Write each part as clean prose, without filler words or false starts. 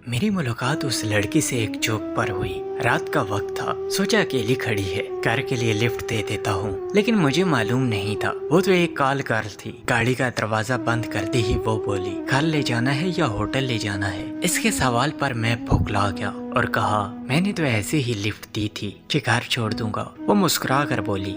میری ملاقات اس لڑکی سے ایک چوک پر ہوئی۔ رات کا وقت تھا، سوچا اکیلی کھڑی ہے، گھر کے لیے لفٹ دے دیتا ہوں، لیکن مجھے معلوم نہیں تھا وہ تو ایک کال گرل تھی۔ گاڑی کا دروازہ بند کرتے ہی وہ بولی، گھر لے جانا ہے یا ہوٹل لے جانا ہے؟ اس کے سوال پر میں پھکلا گیا اور کہا میں نے تو ایسے ہی لفٹ دی تھی کہ گھر چھوڑ دوں گا۔ وہ مسکرا کر بولی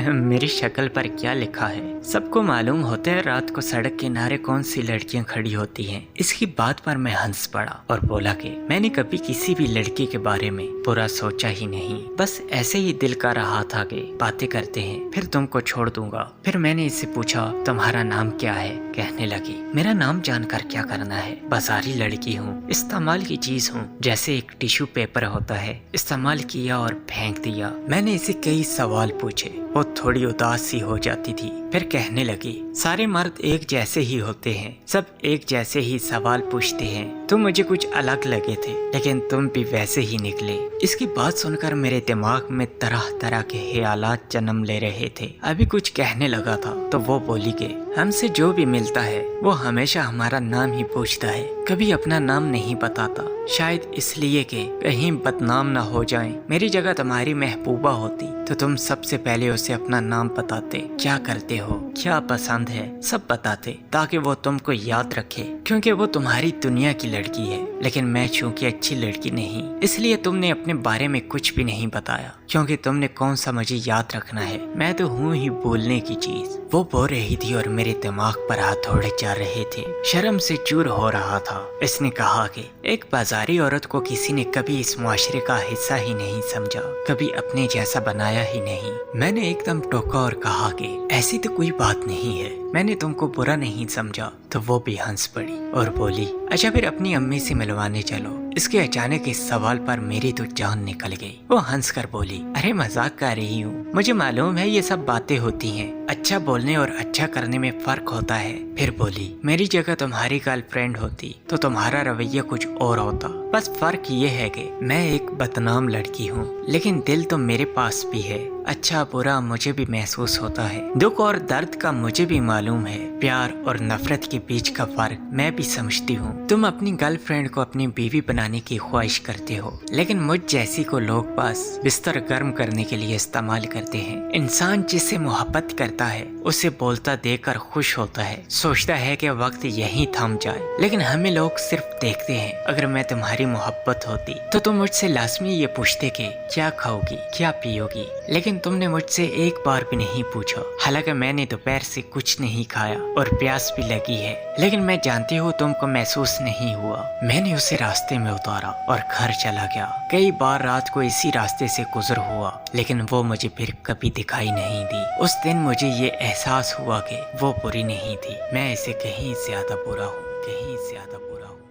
میری شکل پر کیا لکھا ہے؟ سب کو معلوم ہوتا ہے رات کو سڑک کنارے کون سی لڑکیاں کھڑی ہوتی ہیں۔ اس کی بات پر میں ہنس پڑا اور بولا کہ میں نے کبھی کسی بھی لڑکی کے بارے میں برا سوچا ہی نہیں، بس ایسے ہی دل کا رہا تھا کہ باتیں کرتے ہیں پھر تم کو چھوڑ دوں گا۔ پھر میں نے اس سے پوچھا تمہارا نام کیا ہے؟ کہنے لگی میرا نام جان کر کیا کرنا ہے، بازاری لڑکی ہوں، استعمال کی چیز ہوں، جیسے ایک ٹیشو پیپر ہوتا ہے، استعمال کیا اور پھینک دیا۔ میں نے اسے کئی سوال پوچھے، وہ تھوڑی اداس سی ہو جاتی تھی، پھر کہنے لگی سارے مرد ایک جیسے ہی ہوتے ہیں، سب ایک جیسے ہی سوال پوچھتے ہیں، تم مجھے کچھ الگ لگے تھے لیکن تم بھی ویسے ہی نکلے۔ اس کی بات سن کر میرے دماغ میں طرح طرح کے خیالات جنم لے رہے تھے۔ ابھی کچھ کہنے لگا تھا تو وہ بولی کہ ہم سے جو بھی ملتا ہے وہ ہمیشہ ہمارا نام ہی پوچھتا ہے، کبھی اپنا نام نہیں بتاتا، شاید اس لیے کہ کہیں بدنام نہ ہو جائیں۔ میری جگہ تمہاری محبوبہ ہوتی تو تم سب سے پہلے اسے اپنا نام بتاتے، کیا کرتے ہو، کیا پسند ہے، سب بتاتے تاکہ وہ تم کو یاد رکھے، کیونکہ وہ تمہاری دنیا کی لڑکی ہے۔ لیکن میں چونکہ اچھی لڑکی نہیں، اس لیے تم نے اپنے بارے میں کچھ بھی نہیں بتایا، کیونکہ تم نے کون سا مجھے یاد رکھنا ہے، میں تو ہوں ہی بولنے کی چیز۔ وہ بول رہی تھی اور میرے دماغ پر ہتھوڑے جا رہے تھے، شرم سے چور ہو رہا تھا۔ اس نے کہا کہ ایک بازاری عورت کو کسی نے کبھی اس معاشرے کا حصہ ہی نہیں سمجھا، کبھی اپنے جیسا بنایا ہی نہیں۔ میں نے ایک دم ٹوکا اور کہا کہ ایسی تو کوئی بات نہیں ہے، میں نے تم کو برا نہیں سمجھا۔ تو وہ بھی ہنس پڑی اور بولی اچھا پھر اپنی امی سے ملوانے چلو۔ اس کے اچانک اس سوال پر میری تو جان نکل گئی۔ وہ ہنس کر بولی ارے مذاق کر رہی ہوں، مجھے معلوم ہے یہ سب باتیں ہوتی ہیں، اچھا بولنے اور اچھا کرنے میں فرق ہوتا ہے۔ پھر بولی میری جگہ تمہاری گرل فرینڈ ہوتی تو تمہارا رویہ کچھ اور ہوتا، بس فرق یہ ہے کہ میں ایک بدنام لڑکی ہوں لیکن دل تو میرے پاس بھی ہے، اچھا برا مجھے بھی محسوس ہوتا ہے، دکھ اور درد کا مجھے بھی معلوم ہے، پیار اور نفرت کے بیچ کا فرق میں بھی سمجھتی ہوں۔ تم اپنی گرل فرینڈ کو اپنی بیوی بنانے کی خواہش کرتے ہو، لیکن مجھ جیسی کو لوگ بس بستر گرم کرنے کے لیے استعمال کرتے ہیں۔ انسان جس سے محبت کرتا ہے اسے بولتا دیکھ کر خوش ہوتا ہے، سوچتا ہے کہ وقت یہیں تھم جائے، لیکن ہمیں لوگ صرف دیکھتے ہیں۔ اگر میں تمہاری محبت ہوتی تو تم مجھ سے لازمی یہ پوچھتے کہ کیا کھاؤ گی، کیا پیو گی، لیکن تم نے مجھ سے ایک بار بھی نہیں پوچھا۔ حالانکہ میں نے دوپہر سے کچھ نہیں کھایا اور پیاس بھی لگی ہے، لیکن میں جانتی ہوں تم کو محسوس نہیں ہوا۔ میں نے اسے راستے میں اتارا اور گھر چلا گیا۔ کئی بار رات کو اسی راستے سے گزر ہوا لیکن وہ مجھے پھر کبھی دکھائی نہیں دی۔ اس دن مجھے یہ احساس ہوا کہ وہ بری نہیں تھی، میں اسے کہیں زیادہ برا ہوں، کہیں زیادہ برا ہوں۔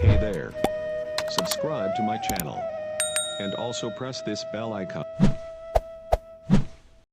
Hey there. Subscribe to my channel and also press this bell icon.